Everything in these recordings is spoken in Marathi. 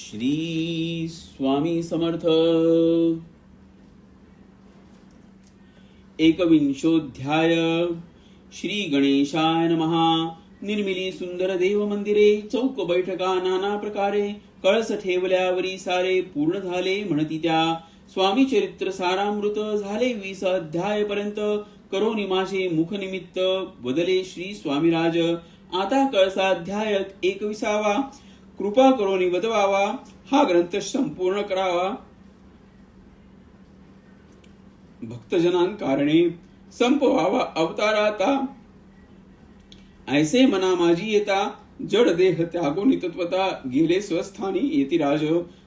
श्री स्वामी समर्थ. 21ोऽध्याय. श्री गणेशाय नमः. निर्मिली सुंदर देव मंदिरे, चौक बैठका नाना प्रकारे, कळस ठेवल्यावरी सारे पूर्ण झाले म्हणती त्या. स्वामी चरित्र सारामृत झाले 20 अध्याय पर्यंत. करोनी माझे मुख निमित्त बदले श्री स्वामीराज. आता कळसाध्याय 21वा. कृपा करोनी बदवावा, हा ग्रंथ संपूर्ण करावा. भक्तजनांकारणे संपवावा अवताराता. ऐसे मना माझी येता, जड देह त्यागो तत्वता. गेले स्वस्थानी येती राज.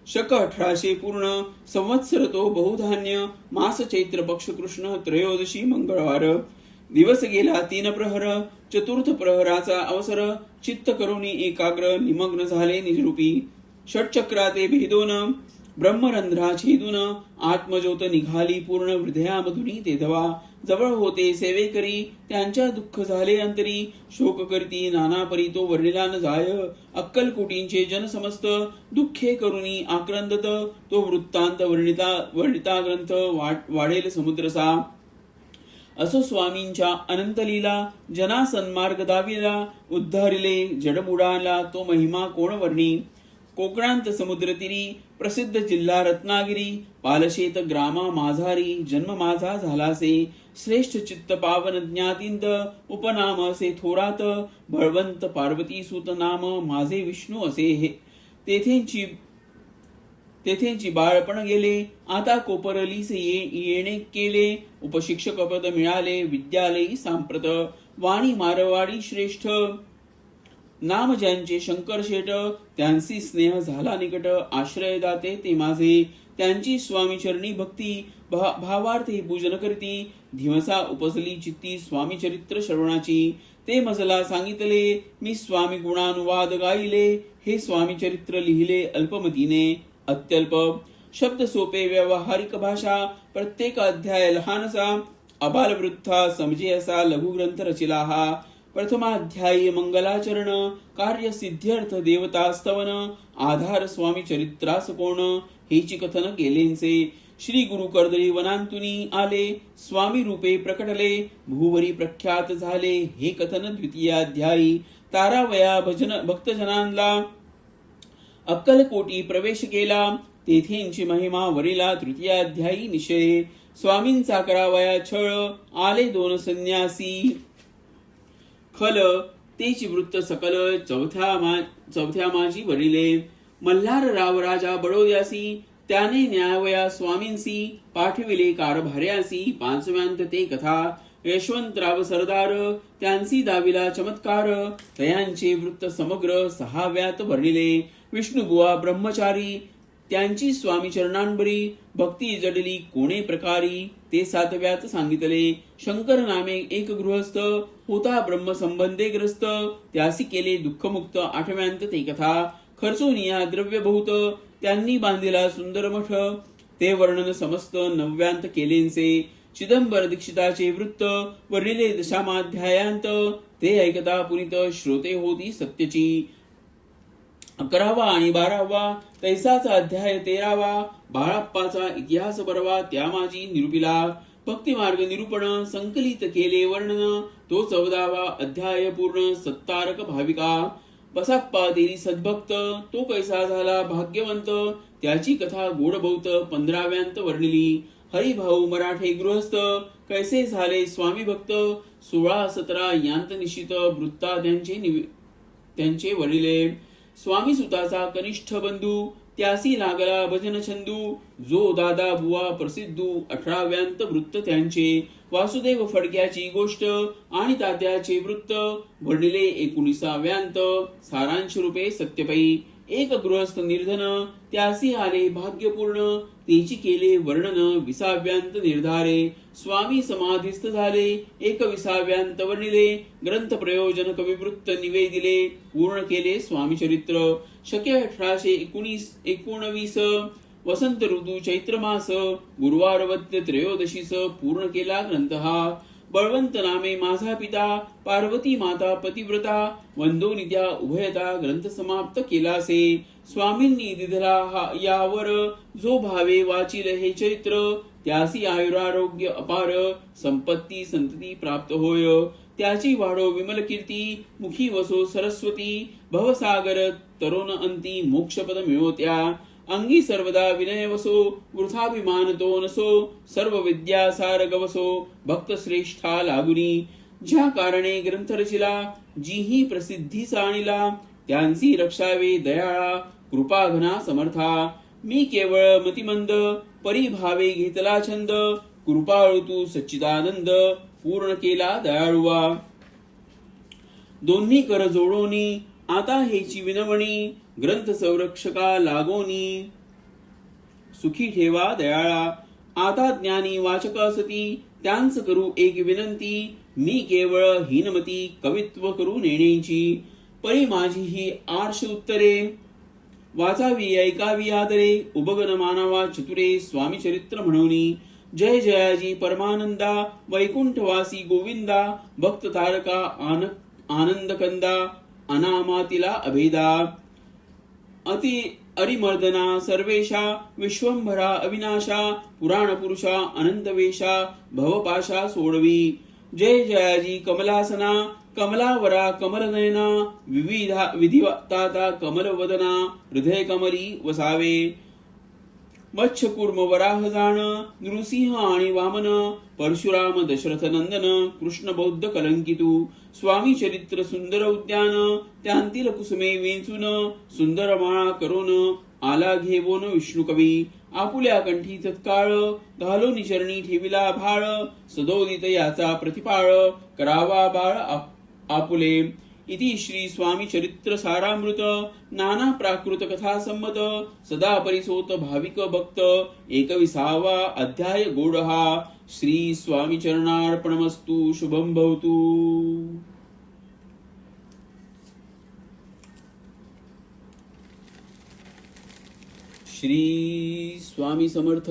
शक 1800 पूर्ण, संवत्सर तो बहुधान्य. मास चैत्र पक्ष कृष्ण, त्रयोदशी मंगळवार. दिवस गेला 3 प्रहर, चतुर्थ प्रहराचा अवसर. चित्त करुणी एकाग्र, निमग्न झाले निजरूपी. षटचक्राते भेदोन, ब्रह्मरंध्रा छेदून. आत्मज्योत निघाली पूर्ण, हृदयामधुनी ते धवा. जवळ होते सेवेकरी, त्यांच्या दुःख झाले अंतरी. शोक करती नाना परी, तो वर्णिला न जाय. अक्कलकोटींचे जन समस्त, दुःखे करुणी आक्रंदत. तो वृत्तांत वर्णिता ग्रंथ, वाढेल समुद्रसा. असो स्वामींच्या अनंत लीला, जना सन्मार्ग दाविला. उद्धारिले जडमुडाला, तो महिमा कोण वर्णी. कोकणांत समुद्रतीरी, प्रसिद्ध जिल्हा रत्नागिरी. पालशेत ग्रामा माझारी, जन्म माझा झालासे. श्रेष्ठ चित्त पावन ज्ञातींत, उपनाम असे थोरात. बळवंत पार्वती सुत नाम, माझे विष्णू असे हे. तेथेंची बाळपण गेले, आता कोपरलीस येणे केले. उपशिक्षक पद मिळाले, विद्यालयी सांप्रत. वाणी मारवाडी श्रेष्ठ, नाम ज्यांचे शंकर शेट. त्यांची स्नेह झाला निकट, आश्रय दाते ते माझे. त्यांची स्वामी चरणी भक्ती, भावार्थी पूजन करती. धिवसा उपजली चित्ती, स्वामी चरित्र श्रवणाची. ते मजला सांगितले, मी स्वामी गुणानुवाद गाईले. हे स्वामी चरित्र लिहिले अल्पमतीने, अत्यल्प. शब्द सोपे, व्यावहारिक भाषा. प्रत्येक अध्याय लहानसा, अबालवृद्धा समजे असा लघुग्रंथ रचिला हा. प्रथमाध्यायी मंगलाचरण, कार्य सिद्ध्यर्थ देवता स्तवन. आधार स्वामी चरित्रास कोण, हेची कथन केलेंचे. श्री गुरु कर्दळी वनांतुनी आले, स्वामी रूपे प्रकटले. भूवरी प्रख्यात झाले, हे कथन द्वितीयाध्यायी. तारावया भक्तजनांना अक्कलकोटी प्रवेश केला. तेथेंची महिमा वरिला तृतीयाध्यायी निश्चय. स्वामींचा करावया छळ, आले 2 संन्यासी. खल तेची वृत्त सकल, चौथ्या माझी वरिले. मल्हार राव राजा बडोद्यासी, त्याने न्यायवया स्वामींसी. पाठविले कारभार्यासी, 5व्यांत ते कथा. यशवंतराव सरदार, त्यांची दाविला चमत्कार. तयांचे वृत्त समग्र, 6व्यात वर्णिले. विष्णुबुवा ब्रह्मचारी, त्यांची स्वामी चरणांबरी. भक्ती जडली कोणे प्रकारी, ते 7व्यात सांगितले. शंकर नामे एक गृहस्थ, होता ब्रह्म संबंधे ग्रस्त. त्यासी केले दुःखमुक्त, 8व्यांत ते कथा. खर्चोनिया द्रव्य बहुत, त्यांनी बांधिला सुंदर मठ. ते वर्णन समस्त 9व्यांत केलेंचे. चिदंबर दीक्षिताचे वृत्त, वर्णिले 10माध्यायांत. ते ऐकता पुनित, श्रोते होती सत्यची. 11वा आणि 12वा तैसाचा अध्याय 13वा. बाळाप्पाचा इतिहास बरवा, त्या माझी निरूपिला. भक्तिमार्ग निरूपण, संकलित केले वर्णन. तो 14वा अध्याय पूर्ण, सत्तारक भाविका. बसाप्पा तेरी सद्भक्त, तो कैसा झाला भाग्यवंत. त्याची कथा गोड बहुत, 15व्यांत वर्णिली. हरिभाऊ मराठे गृहस्थ, कैसे झाले स्वामी भक्त. 16-17 यांत निश्चित, वृत्ता त्यांचे वडिले. स्वामी सुताचा कनिष्ठ बंधू, त्यासी लागला भजन छंदू. जो दादा बुवा प्रसिद्धू, 18व्यांत वृत्त त्यांचे. वासुदेव फडक्याची गोष्ट आणि तात्याचे वृत्त, वर्णिले 19व्यांत. सारांश रूपे सत्यपै. एक गृहस्थ निर्धन, त्यासी आले भाग्यपूर्ण. तेची केले वर्णन, 20व्यांत निर्धारे. स्वामी समाधिस्थ झाले, 21व्यांत वर्णिले. ग्रंथ प्रयोजन कविवृत्त निवेदिले, पूर्ण केले स्वामी चरित्र. शके 1819 वसंत ऋतू चैत्र मास. गुरुवारवत्य त्रयोदशीस पूर्ण केला ग्रंथ हा. बळवंत नामे माझा पिता, पार्वती माता पतिव्रता, वंदो नित्या उभयता ग्रंथ समाप्त केलासे. स्वामींनी दिधला यावर, जो भावे वाचिल हे चरित्र, त्यासी आयुरारोग्य अपार, संपत्ती संतती प्राप्त होय. त्याची वाढो विमल कीर्ती, मुखी वसो सरस्वती, भवसागर तरुण अंती मोक्षपद मिळवत्या. अंगी सर्वदा विनय वसो, वृथाभिमान तो नसो, सर्व विद्या सार गवसो, भक्त श्रेष्ठा लागुनी. ज्या कारणे ग्रंथ रचिला, जीही प्रसिद्धी आणिला, त्यांची रक्षावे दयाळा, कृपा घना समर्था. मी केवळ मतिमंद, परिभावे घेतला छंद, कृपाळू तू सच्चिदानंद, पूर्ण केला दयाळुवा. दोन्ही कर जोडोनी, आता हेची विनवणी, ग्रंथ संरक्षका लागोनी, सुखी ठेवा दयाळा. आता ज्ञानी वाचक असती, त्यांच करू एक विनंती, मी केवळ हीनमती, कवित्व करू नेण्याची. परी माझी ही आर्ष उत्तरे, वाचावी ऐकावी आदरे, उबगन मानावा चतुरे, स्वामी चरित्र म्हणूनी. जय जयाजी परमानंदा, वैकुंठवासी गोविंदा, भक्त तारका आनंद कंदा, अनामातिला अभेदा. अति अरिमर्दना सर्वेशा, विश्वंभरा अविनाशा, पुराण पुरुषा अनंतवेशा, भवपाशा सोडवी. जय जयाजी कमलासना, कमलावरा कमलनयना, विधिदाता कमलवदना, हृदय कमली वसावे. मत्स्यकूर्म वराह जाण, नृसिंह आणि वामन, परशुराम दशरथ नंदन, कृष्ण बौद्ध कलंकितू. स्वामी चरित्र सुंदर उद्यान, त्यांतील कुसुमे वेचून, सुंदर माळा करून, आला घेवोन विष्णू कवी. आपुल्या कंठी तत्काळ, घालोनी चरणी ठेविला भाळ, सदोदित याचा प्रतिपाळ, करावा बाळ आपुले. इति श्री स्वामी चरित्र सारामृत, नाना प्राकृत कथा संमत, सदा परिसोत भाविक भक्त, 21वा अध्याय गोडहा. श्री स्वामी चरणार्पणमस्तु. शुभं भवतु. श्री स्वामी समर्थ.